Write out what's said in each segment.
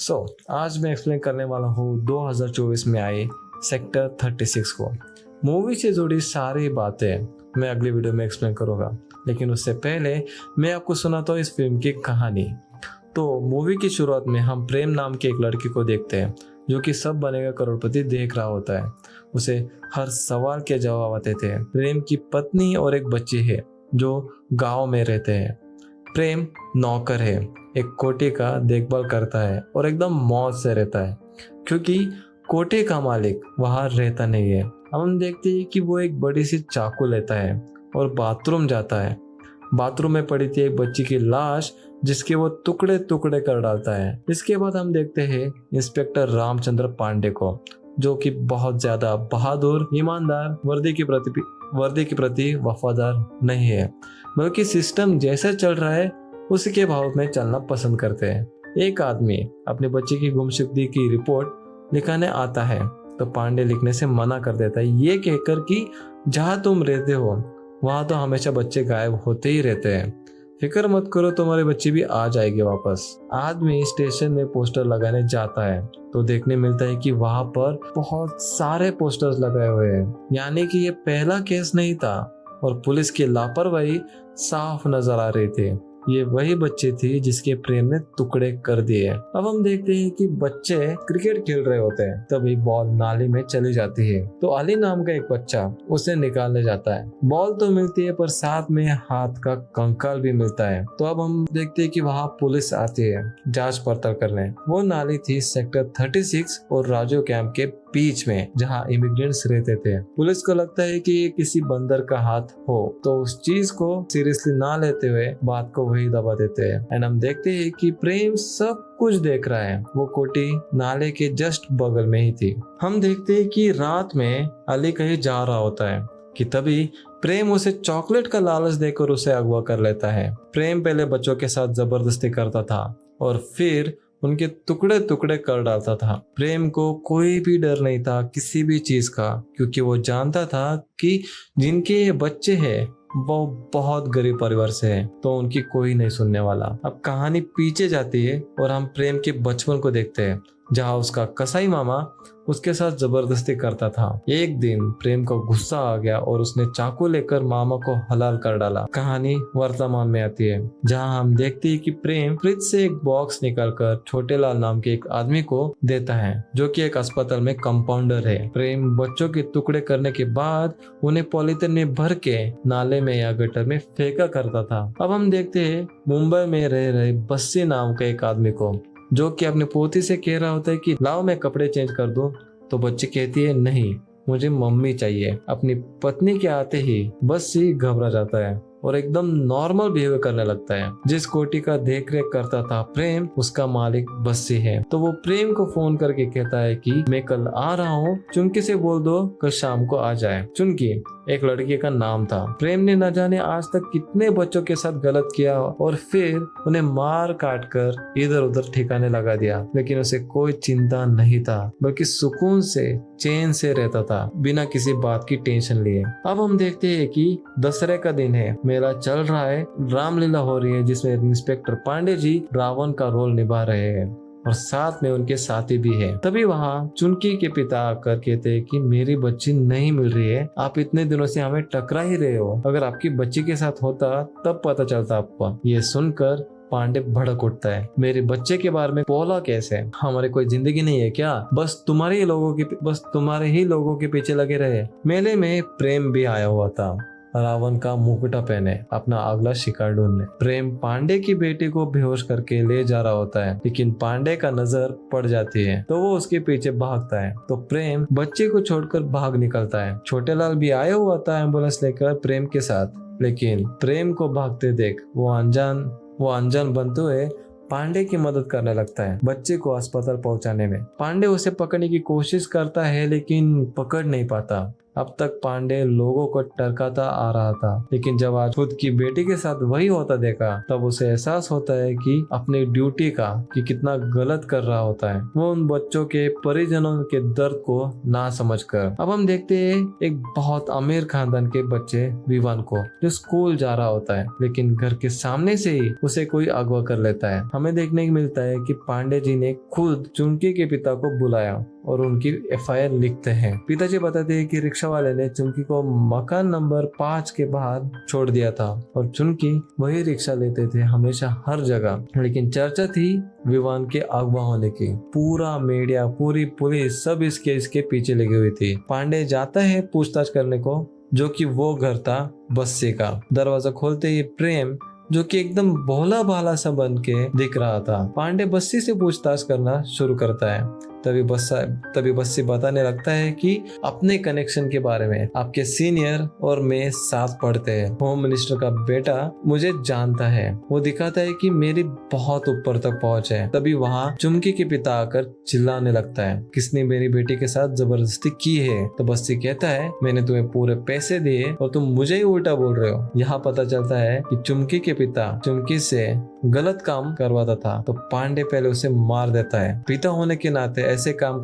आज मैं एक्सप्लेन करने वाला हूँ 2024 में आए सेक्टर 36 को। मूवी से जुड़ी सारी बातें मैं अगली वीडियो में एक्सप्लेन करूँगा, लेकिन उससे पहले मैं आपको सुनाता हूँ इस फिल्म की कहानी। तो मूवी की शुरुआत में हम प्रेम नाम के एक लड़की को देखते हैं जो कि सब बनेगा करोड़पति देख रहा होता है। उसे हर सवाल के जवाब आते थे। प्रेम की पत्नी और एक बच्ची है जो गांव में रहते हैं। प्रेम नौकर है, एक कोठी का देखभाल करता है और एकदम मौज से रहता है क्योंकि कोठी का मालिक वहां रहता नहीं है। हम देखते हैं कि वो एक बड़ी सी चाकू लेता है और बाथरूम जाता है। बाथरूम में पड़ी थी एक बच्ची की लाश जिसके वो टुकड़े टुकड़े कर डालता है। इसके बाद हम देखते हैं इंस्पेक्टर रामचंद्र पांडे को, जो कि बहुत ज्यादा बहादुर, ईमानदार, वर्दी के प्रति वफादार नहीं है, बल्कि सिस्टम जैसा चल रहा है उसी भाव में चलना पसंद करते हैं। एक आदमी अपने बच्चे की गुमशुदगी की रिपोर्ट लिखाने आता है तो पांडे लिखने से मना कर देता है, ये कहकर कि जहाँ तुम रहते हो वहां तो हमेशा बच्चे गायब होते ही रहते हैं, फिक्र मत करो, तुम्हारे बच्चे भी आ जाएगी वापस। आदमी स्टेशन में पोस्टर लगाने जाता है तो देखने मिलता है कि वहां पर बहुत सारे पोस्टर्स लगाए हुए हैं, यानी कि ये पहला केस नहीं था और पुलिस की लापरवाही साफ नजर आ रही थी। ये वही बच्चे थी जिसके प्रेम ने टुकड़े कर दिए। अब हम देखते हैं कि बच्चे क्रिकेट खेल रहे होते हैं, तभी बॉल नाली में चली जाती है तो अली नाम का एक बच्चा उसे निकालने जाता है। बॉल तो मिलती है पर साथ में हाथ का कंकाल भी मिलता है। तो अब हम देखते हैं कि वहाँ पुलिस आती है जांच पड़ताल करने। वो नाली थी सेक्टर 36 और राजू कैंप के बीच में, जहाँ इमिग्रेंट्स रहते थे। पुलिस को लगता है कि ये किसी बंदर का हाथ हो, तो उस चीज को सीरियसली ना लेते हुए बात को वही दबा देते हैं। एंड हम देखते हैं कि प्रेम सब कुछ देख रहा है। वो कोठी नाले के जस्ट बगल में ही थी। हम देखते हैं कि रात में अली कहीं जा रहा होता है कि तभी प्रेम उसे चॉकलेट का लालच देकर उसे अगवा कर लेता है। प्रेम पहले बच्चों के साथ जबरदस्ती करता था और फिर उनके टुकड़े टुकड़े कर डालता था। प्रेम को कोई भी डर नहीं था किसी भी चीज का, क्योंकि वो जानता था कि जिनके ये बच्चे हैं वो बहुत गरीब परिवार से है, तो उनकी कोई नहीं सुनने वाला। अब कहानी पीछे जाती है और हम प्रेम के बचपन को देखते हैं, जहाँ उसका कसाई मामा उसके साथ जबरदस्ती करता था। एक दिन प्रेम को गुस्सा आ गया और उसने चाकू लेकर मामा को हलाल कर डाला। कहानी वर्तमान में आती है, जहाँ हम देखते हैं कि प्रेम फ्रिज से एक बॉक्स निकालकर छोटे लाल नाम के एक आदमी को देता है, जो कि एक अस्पताल में कंपाउंडर है। प्रेम बच्चों के टुकड़े करने के बाद उन्हें पॉलीथिन में भर के नाले में या गटर में फेंका करता था। अब हम देखते हैं मुंबई में रह रहे बस्सी नाम के एक आदमी को, जो कि अपने पोती से कह रहा होता है कि लाओ मैं कपड़े चेंज कर दूं, तो बच्ची कहती है नहीं, मुझे मम्मी चाहिए। अपनी पत्नी के आते ही बस्सी घबरा जाता है और एकदम नॉर्मल बिहेव करने लगता है। जिस कोठी का देख रेख करता था प्रेम, उसका मालिक बस्सी है। तो वो प्रेम को फोन करके कहता है कि मैं कल आ रहा हूँ, चुनकी से बोल दो कल शाम को आ जाए। चुनकी एक लड़की का नाम था। प्रेम ने न जाने आज तक कितने बच्चों के साथ गलत किया और फिर उन्हें मार काट कर इधर उधर ठिकाने लगा दिया, लेकिन उसे कोई चिंता नहीं था, बल्कि सुकून से चैन से रहता था बिना किसी बात की टेंशन लिए। अब हम देखते हैं कि दशहरे का दिन है, मेला चल रहा है, रामलीला हो रही है जिसमें इंस्पेक्टर पांडे जी रावण का रोल निभा रहे हैं और साथ में उनके साथी भी है। तभी वहाँ चुनकी के पिता आकर कहते हैं कि मेरी बच्ची नहीं मिल रही है, आप इतने दिनों से हमें टकरा ही रहे हो, अगर आपकी बच्ची के साथ होता तब पता चलता आपको। ये सुनकर पांडे भड़क उठता है, मेरे बच्चे के बारे में बोला कैसे? हमारी कोई जिंदगी नहीं है क्या? बस तुम्हारे ही लोगों के पीछे लगे रहे। मेले में प्रेम भी आया हुआ था, रावण का मुकुटा पहने अपना अगला शिकार ढूंढने। प्रेम पांडे की बेटी को बेहोश करके ले जा रहा होता है, लेकिन पांडे का नजर पड़ जाती है तो वो उसके पीछे भागता है। तो प्रेम बच्चे को छोड़कर भाग निकलता है। छोटे लाल भी आया हुआ था एम्बुलेंस लेकर प्रेम के साथ, लेकिन प्रेम को भागते देख वो अनजान बनते हुए पांडे की मदद करने लगता है बच्चे को अस्पताल पहुंचाने में। पांडे उसे पकड़ने की कोशिश करता है लेकिन पकड़ नहीं पाता। अब तक पांडे लोगों को टरकाता आ रहा था, लेकिन जब आज खुद की बेटी के साथ वही होता देखा तब उसे एहसास होता है कि अपनी ड्यूटी का कि कितना गलत कर रहा होता है वो उन बच्चों के परिजनों के दर्द को ना समझकर। अब हम देखते हैं एक बहुत अमीर खानदान के बच्चे विवान को, जो स्कूल जा रहा होता है, लेकिन घर के सामने से ही उसे कोई अगवा कर लेता है। हमें देखने को मिलता है कि पांडे जी ने खुद चुमकी के पिता को बुलाया और उनकी एफआईआर लिखते हैं। पिताजी बताते हैं कि रिक्शा वाले ने चुमकी को मकान नंबर 5 के बाहर छोड़ दिया था और चुमकी वही रिक्शा लेते थे हमेशा हर जगह, लेकिन चर्चा थी विवान के अगवा होने की। पूरा मीडिया, पूरी पुलिस सब इस केस के पीछे लगी हुई थी। पांडे जाता है पूछताछ करने को, जो कि वो घर था बस्सी का। दरवाजा खोलते ही प्रेम, जो कि एकदम भोला भाला सा बन के दिख रहा था, पांडे बस्सी से पूछताछ करना शुरू करता है। तभी बस्सी बताने लगता है कि अपने कनेक्शन के बारे में। आपके सीनियर और मैं साथ पढ़ते हैं, होम मिनिस्टर का बेटा मुझे जानता है। वो दिखाता है कि मेरी बहुत ऊपर तक पहुंच है। तभी वहाँ चुमकी के पिता आकर चिल्लाने लगता है, किसने मेरी बेटी के साथ जबरदस्ती की है? तो बस्सी कहता है, मैंने तुम्हें पूरे पैसे दिए और तुम मुझे ही उल्टा बोल रहे हो। यहाँ पता चलता है कि चुमकी के पिता चुमकी से गलत काम करवाता था, तो पांडे पहले उसे मार देता है। पिता होने के नाते ऐसे काम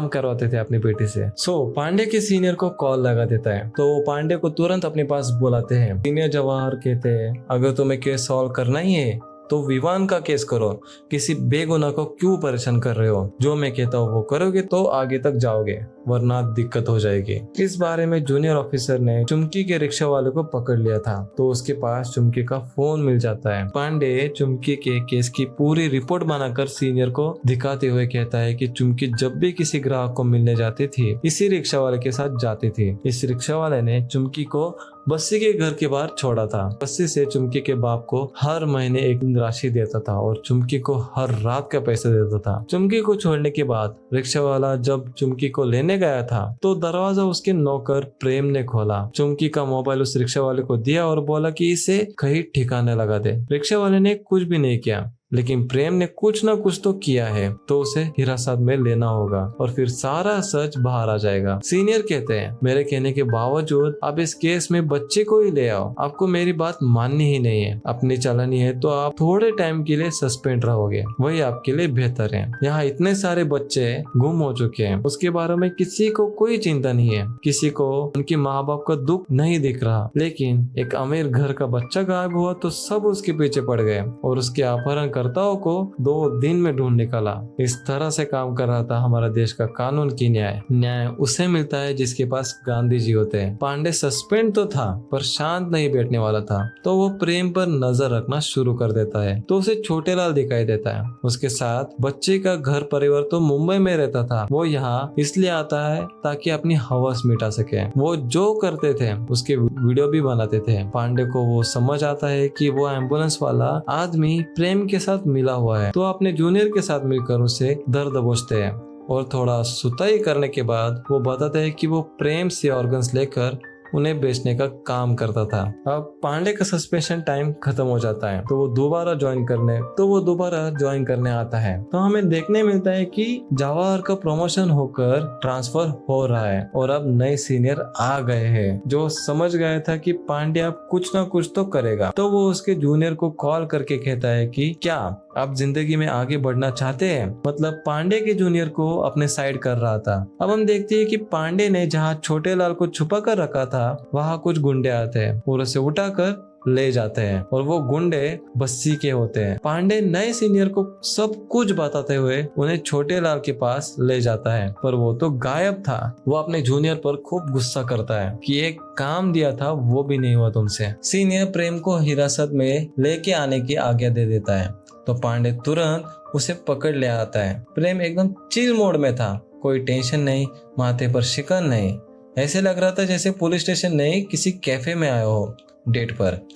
करवाते थे अपनी बेटी से। पांडे के सीनियर को कॉल लगा देता है, तो वो पांडे को तुरंत अपने पास बुलाते हैं। सीनियर जवाहर कहते हैं, अगर तुम्हें केस सॉल्व करना ही है तो विवान का केस करो, किसी बेगुनाह को क्यों परेशान कर रहे हो? जो मैं कहता हूँ वो करोगे तो आगे तक जाओगे, वरना दिक्कत हो जाएगी। इस बारे में जूनियर ऑफिसर ने चुमकी के रिक्शा वाले को पकड़ लिया था, तो उसके पास चुमकी का फोन मिल जाता है। पांडे चुमकी के केस की पूरी रिपोर्ट बनाकर सीनियर को दिखाते हुए कहता है कि चुमकी जब भी किसी ग्राहक को मिलने जाती थी, इसी रिक्शा वाले के साथ जाती थी। इस रिक्शा वाले ने चुमकी को बस्सी के घर के बाहर छोड़ा था। बस्सी से चुमकी के बाप को हर महीने एक राशि देता था और चुमकी को हर रात का पैसा देता था। चुमकी को छोड़ने के बाद रिक्शा वाला जब चुमकी को लेने गया था, तो दरवाजा उसके नौकर प्रेम ने खोला। चुमकी का मोबाइल उस रिक्शा वाले को दिया और बोला कि इसे कहीं ठिकाने लगा दे। रिक्शा वाले ने कुछ भी नहीं किया, लेकिन प्रेम ने कुछ ना कुछ तो किया है, तो उसे हिरासत में लेना होगा और फिर सारा सच बाहर आ जाएगा। सीनियर कहते हैं, मेरे कहने के बावजूद आप इस केस में बच्चे को ही ले आओ, आपको मेरी बात माननी ही नहीं है। अपनी चलानी है तो आप थोड़े टाइम के लिए सस्पेंड रहोगे, वही आपके लिए बेहतर है। यहाँ इतने सारे बच्चे गुम हो चुके हैं, उसके बारे में किसी को कोई चिंता नहीं है, किसी को उनके माँ बाप का दुख नहीं दिख रहा। लेकिन एक अमीर घर का बच्चा गायब हुआ तो सब उसके पीछे पड़ गए और उसके अपहरण कर्ताओं को 2 दिन में ढूंढ निकाला। इस तरह से काम कर रहा था हमारा देश का कानून की न्याय उसे मिलता है जिसके पास गांधी जी होते हैं। पांडे सस्पेंड तो था पर शांत नहीं बैठने वाला था, तो वो प्रेम पर नजर रखना शुरू कर देता है, तो उसे छोटे लाल दिखाई देता है। उसके साथ बच्चे का घर परिवार तो मुंबई में रहता था, वो यहाँ इसलिए आता है ताकि अपनी हवस मिटा सके। वो जो करते थे उसके वीडियो भी बनाते थे। पांडे को वो समझ आता है कि वो एम्बुलेंस वाला आदमी प्रेम के साथ मिला हुआ है, तो अपने जूनियर के साथ मिलकर उसे दर्द दबोचते हैं और थोड़ा सुताई करने के बाद वो बताते हैं कि वो प्रेम से ऑर्गन्स लेकर उन्हें बेचने का काम करता था। अब पांडे का सस्पेंशन टाइम खत्म हो जाता है, तो वो दोबारा ज्वाइन करने आता है। तो हमें देखने मिलता है कि जवाहर का प्रमोशन होकर ट्रांसफर हो रहा है और अब नए सीनियर आ गए हैं, जो समझ गया था कि पांडे अब कुछ ना कुछ तो करेगा। तो वो उसके जूनियर को कॉल करके कहता है कि क्या आप जिंदगी में आगे बढ़ना चाहते हैं? मतलब पांडे के जूनियर को अपने साइड कर रहा था। अब हम देखते हैं कि पांडे ने जहाँ छोटे लाल को छुपा कर रखा था, वहाँ कुछ गुंडे आते हैं और उसे उठाकर ले जाते हैं और वो गुंडे बस्सी के होते हैं। पांडे नए सीनियर को सब कुछ बताते हुए उन्हें छोटे लाल के पास ले जाता है, पर वो तो गायब था। वो अपने जूनियर पर खूब गुस्सा करता है कि एक काम दिया था वो भी नहीं हुआ तुमसे। सीनियर प्रेम को हिरासत में लेके आने की आज्ञा दे देता है, तो पांडे तुरंत उसे पकड़ ले आता है। प्रेम एकदम चिल मोड में था, कोई टेंशन नहीं, माथे पर शिकन नहीं। ऐसे लग रहा था जैसे पुलिस स्टेशन नहीं, किसी कैफे में आया हो डेट पर।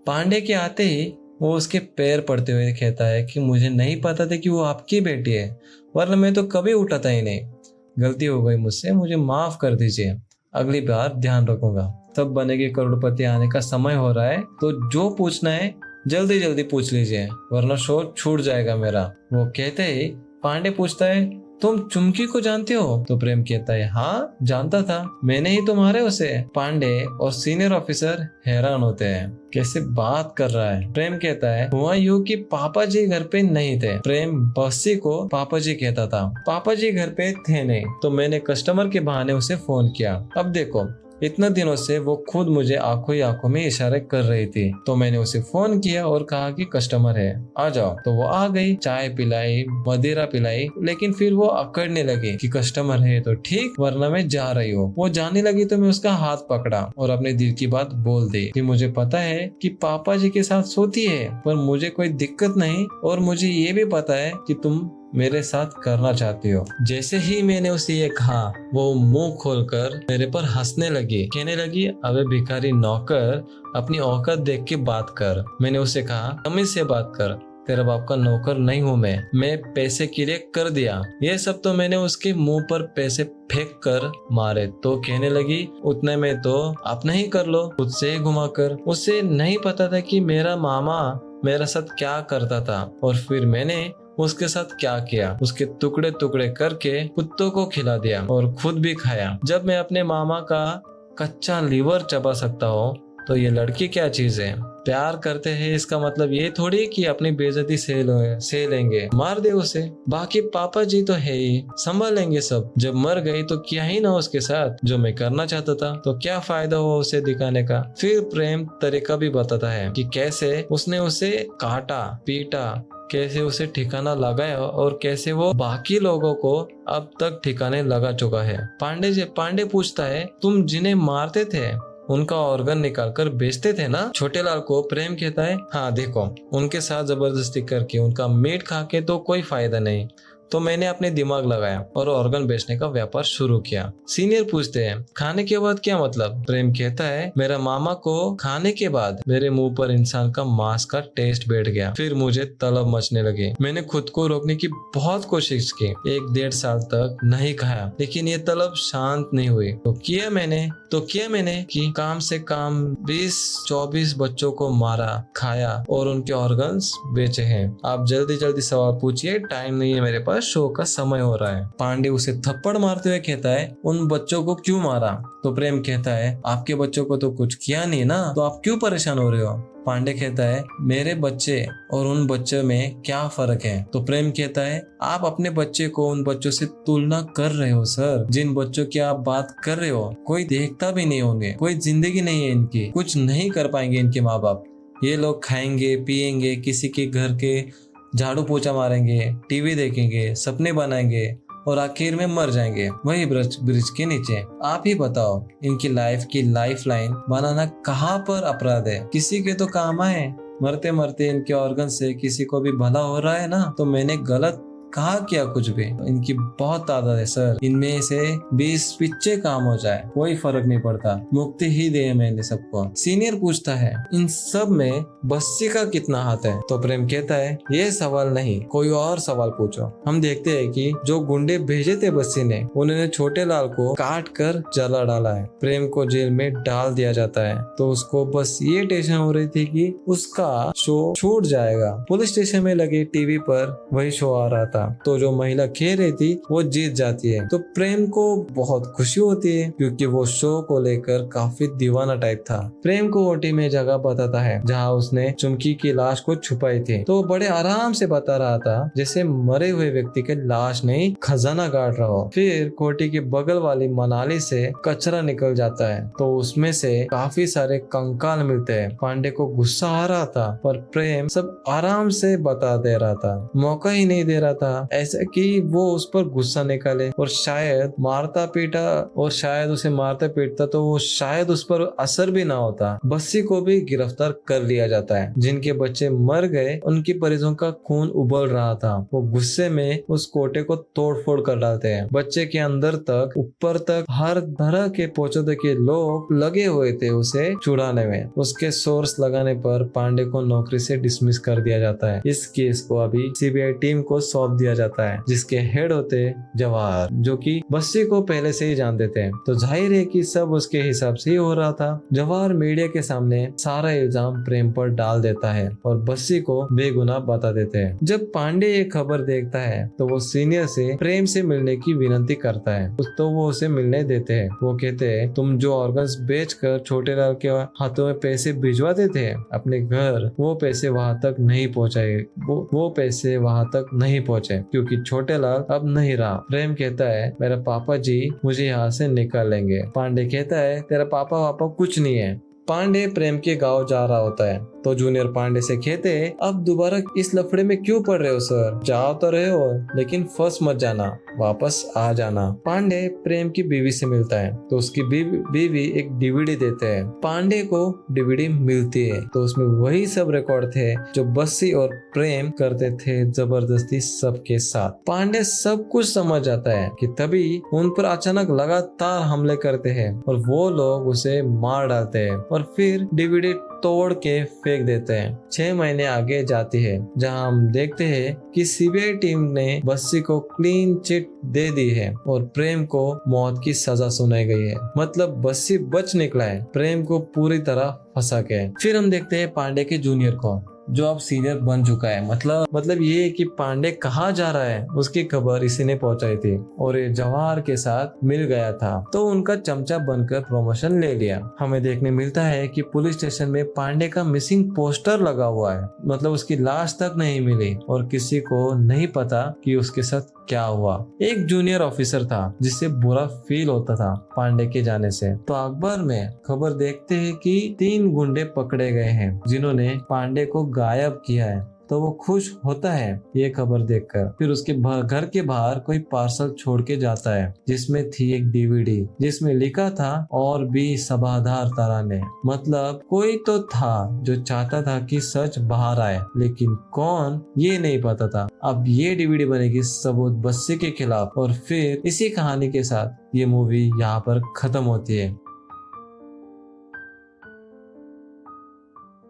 पांडे के आते ही वो उसके पैर पड़ते हुए कहता है कि मुझे नहीं पता था कि वो आपकी बेटी है, वरना मैं तो कभी उठाता ही नहीं। गलती हो गई मुझसे, मुझे माफ कर दीजिए, अगली बार ध्यान रखूंगा। तब बनेगी करोड़पति आने का समय हो रहा है, तो जो पूछना है जल्दी पूछ लीजिए, वरना शो छूट जाएगा मेरा। वो कहते ही पांडे पूछता है, तुम चुमकी को जानते हो? तो प्रेम कहता है हाँ जानता था, मैंने ही तो मारे उसे। पांडे और सीनियर ऑफिसर हैरान होते हैं, कैसे बात कर रहा है। प्रेम कहता है हुआ यूं कि पापा जी घर पे नहीं थे। प्रेम बस्सी को पापा जी कहता था, पापा जी घर पे थे नहीं, तो मैंने कस्टमर के बहाने उसे फोन किया। अब देखो इतना दिनों से वो खुद मुझे आंखों ही आंखों में इशारे कर रही थी, तो मैंने उसे फोन किया और कहा कि कस्टमर है आ जाओ। तो वो आ गई, चाय पिलाई, मदिरा पिलाई, लेकिन फिर वो अकड़ने लगी कि कस्टमर है तो ठीक, वरना मैं जा रही हूँ। वो जाने लगी तो मैं उसका हाथ पकड़ा और अपने दिल की बात बोल दी कि मुझे पता है कि पापा जी के साथ सोती है, पर मुझे कोई दिक्कत नहीं, और मुझे ये भी पता है कि तुम मेरे साथ करना चाहती हो। जैसे ही मैंने उसे ये कहा, वो मुंह खोलकर मेरे पर हंसने लगी, कहने लगी अबे भिखारी नौकर, अपनी औकात देख के बात कर। मैंने उसे कहा तमीज से बात कर, तेरा बाप का नौकर नहीं हूँ मैं पैसे के लिए कर दिया। ये सब तो मैंने उसके मुंह पर पैसे फेंक कर मारे। तो कहने लगी उतने में तो अपना ही कर लो, खुद से ही घुमा कर। उसे नहीं पता था कि मेरा मामा मेरे साथ क्या करता था, और फिर मैंने उसके साथ क्या किया, उसके टुकड़े टुकड़े करके कुत्तों को खिला दिया और खुद भी खाया। जब मैं अपने मामा का कच्चा लीवर चबा सकता हूँ तो ये लड़की क्या चीज है। प्यार करते हैं इसका मतलब ये थोड़ी कि अपनी बेइज्जती सह लेंगे, मार दे उसे, बाकी पापा जी तो है ही, संभाल लेंगे सब। जब मर गई तो किया ही ना उसके साथ जो मैं करना चाहता था, तो क्या फायदा हुआ उसे दिखाने का। फिर प्रेम तरीका भी बताता है कि कैसे उसने उसे काटा पीटा, कैसे उसे ठिकाना लगाया और कैसे वो बाकी लोगों को अब तक ठिकाने लगा चुका है। पांडे पूछता है तुम जिन्हें मारते थे उनका ऑर्गन निकालकर बेचते थे ना। छोटे लाल को प्रेम कहता है हाँ देखो, उनके साथ जबरदस्ती करके उनका मीट खा के तो कोई फायदा नहीं, तो मैंने अपने दिमाग लगाया और ऑर्गन बेचने का व्यापार शुरू किया। सीनियर पूछते हैं खाने के बाद क्या मतलब। प्रेम कहता है मेरा मामा को खाने के बाद मेरे मुंह पर इंसान का मांस का टेस्ट बैठ गया, फिर मुझे तलब मचने लगी। मैंने खुद को रोकने की बहुत कोशिश की, 1-1.5 साल तक नहीं खाया, लेकिन ये तलब शांत नहीं हुई। तो किया मैंने कि काम से काम 20-24 बच्चों को मारा, खाया और उनके ऑर्गन्स बेचे हैं। आप जल्दी जल्दी सवाल पूछिए, टाइम नहीं है मेरे पास, शो का समय हो रहा है। पांडे उसे थप्पड़ मारते हुए कहता है उन बच्चों को क्यों मारा। तो प्रेम कहता है आपके बच्चों को तो कुछ किया नहीं ना, तो आप क्यों परेशान हो रहे हो। पांडे कहता है मेरे बच्चे और उन बच्चों में क्या फर्क है। तो प्रेम कहता है आप अपने बच्चे को उन बच्चों से तुलना कर रहे हो सर, जिन बच्चों की आप बात कर रहे हो कोई देखता भी नहीं होंगे, कोई जिंदगी नहीं है इनकी, कुछ नहीं कर पाएंगे इनके माँ बाप। ये लोग खाएंगे पिएंगे, किसी के घर के झाड़ू पोछा मारेंगे, टीवी देखेंगे, सपने बनाएंगे और आखिर में मर जाएंगे वही ब्रिज के नीचे। आप ही बताओ इनकी लाइफ की लाइफ लाइन बनाना कहाँ पर अपराध है। किसी के तो काम आए, मरते मरते इनके ऑर्गन से किसी को भी भला हो रहा है ना, तो मैंने गलत कहा क्या कुछ भी। इनकी बहुत तादाद है सर, इनमें से 20 पिच्चे काम हो जाए कोई फर्क नहीं पड़ता, मुक्ति ही दे मैंने सबको। सीनियर पूछता है इन सब में बस्सी का कितना हाथ है। तो प्रेम कहता है ये सवाल नहीं, कोई और सवाल पूछो। हम देखते हैं कि जो गुंडे भेजे थे बस्सी ने, उन्होंने छोटे लाल को काट कर जला डाला है। प्रेम को जेल में डाल दिया जाता है, तो उसको बस ये टेंशन हो रही थी कि उसका शो छूट जाएगा। पुलिस स्टेशन में लगे टीवी पर वही शो आ रहा था, तो जो महिला खेल रही थी वो जीत जाती है। तो प्रेम को बहुत खुशी होती है क्योंकि वो शो को लेकर काफी दीवाना टाइप था। प्रेम को ओटी में जगह बताता है जहाँ उसने चुमकी की लाश को छुपाई थी। तो बड़े आराम से बता रहा था जैसे मरे हुए व्यक्ति के लाश नहीं खजाना गाड़ रहा हो। फिर कोटी के बगल वाली मनाली से कचरा निकल जाता है, तो उसमें से काफी सारे कंकाल मिलते हैं। पांडे को गुस्सा आ रहा था, पर प्रेम सब आराम से बता दे रहा था, मौका ही नहीं दे रहा था ऐसा कि वो उस पर गुस्सा निकाले और शायद उसे मारता पीटता तो वो शायद उस पर असर भी ना होता। बस्सी को भी गिरफ्तार कर लिया जाता है। जिनके बच्चे मर गए उनकी परिजनों का खून उबल रहा था, वो गुस्से में उस कोटे को तोड़ फोड़ कर डालते हैं। बच्चे के अंदर तक ऊपर तक हर तरह के पोचोदे के लोग लगे हुए थे उसे छुड़ाने में। उसके सोर्स लगाने पर पांडे को नौकरी से डिसमिस कर दिया जाता है। इस केस को अभी सीबीआई टीम को सौंप दिया जाता है, जिसके हेड होते जवाहर, जो कि बस्सी को पहले से ही जानते थे। तो जाहिर है कि सब उसके हिसाब से ही हो रहा था। जवाहर मीडिया के सामने सारा इल्जाम प्रेम पर डाल देता है और बस्सी को बेगुनाह बता देते हैं। जब पांडे ये खबर देखता है तो वो सीनियर से प्रेम से मिलने की विनती करता है, तो वो उसे मिलने देते हैं। वो कहते हैं, तुम जो ऑर्गन्स बेचकर छोटे लाल के हाथों में पैसे भिजवाते थे अपने घर, वो पैसे वहां तक नहीं पहुंचाए, वो पैसे वहां तक नहीं पहुंचे क्योंकि छोटे लाल अब नहीं रहा। प्रेम कहता है, मेरा पापा जी मुझे यहाँ से निकालेंगे। पांडे कहता है, तेरा पापा वापा कुछ नहीं है। पांडे प्रेम के गांव जा रहा होता है तो जूनियर पांडे से कहते हैं, अब दोबारा इस लफड़े में क्यों पड़ रहे हो सर? जाओ तो रहे हो लेकिन फंस मत जाना, वापस आ जाना। पांडे प्रेम की बीवी से मिलता है तो उसकी बीवी एक डीवीडी देते हैं। पांडे को डीवीडी मिलती है तो उसमें वही सब रिकॉर्ड थे जो बस्सी और प्रेम करते थे जबरदस्ती सबके साथ। पांडे सब कुछ समझ जाता है कि तभी उन पर अचानक लगातार हमले करते हैं और वो लोग उसे मार डालते हैं और फिर डीवीडी तोड़ के फेंक देते हैं। 6 महीने आगे जाती है जहां हम देखते हैं कि सीबीआई टीम ने बस्सी को क्लीन चिट दे दी है और प्रेम को मौत की सजा सुनाई गई है। मतलब बस्सी बच निकला है प्रेम को पूरी तरह फंसा के। फिर हम देखते हैं पांडे के जूनियर को जो अब सीनियर बन चुका है। मतलब ये कि पांडे कहाँ जा रहा है उसकी खबर इसी ने पहुंचाई थी और ये जवाहर के साथ मिल गया था तो उनका चमचा बनकर प्रमोशन ले लिया। हमें देखने मिलता है कि पुलिस स्टेशन में पांडे का मिसिंग पोस्टर लगा हुआ है, मतलब उसकी लाश तक नहीं मिली और किसी को नहीं पता कि उसके साथ क्या हुआ। एक जूनियर ऑफिसर था जिससे बुरा फील होता था पांडे के जाने से। तो अखबार में खबर देखते हैं कि 3 गुंडे पकड़े गए हैं जिन्होंने पांडे को गायब किया है। तो वो खुश होता है ये खबर देखकर। फिर उसके घर के बाहर कोई पार्सल छोड़ के जाता है जिसमें थी एक डीवीडी जिसमें लिखा था और भी सबाधार तराने। मतलब कोई तो था जो चाहता था कि सच बाहर आए, लेकिन कौन ये नहीं पता था। अब ये डीवीडी बनेगी सबूत बस्सी के खिलाफ और फिर इसी कहानी के साथ ये मूवी यहाँ पर खत्म होती है।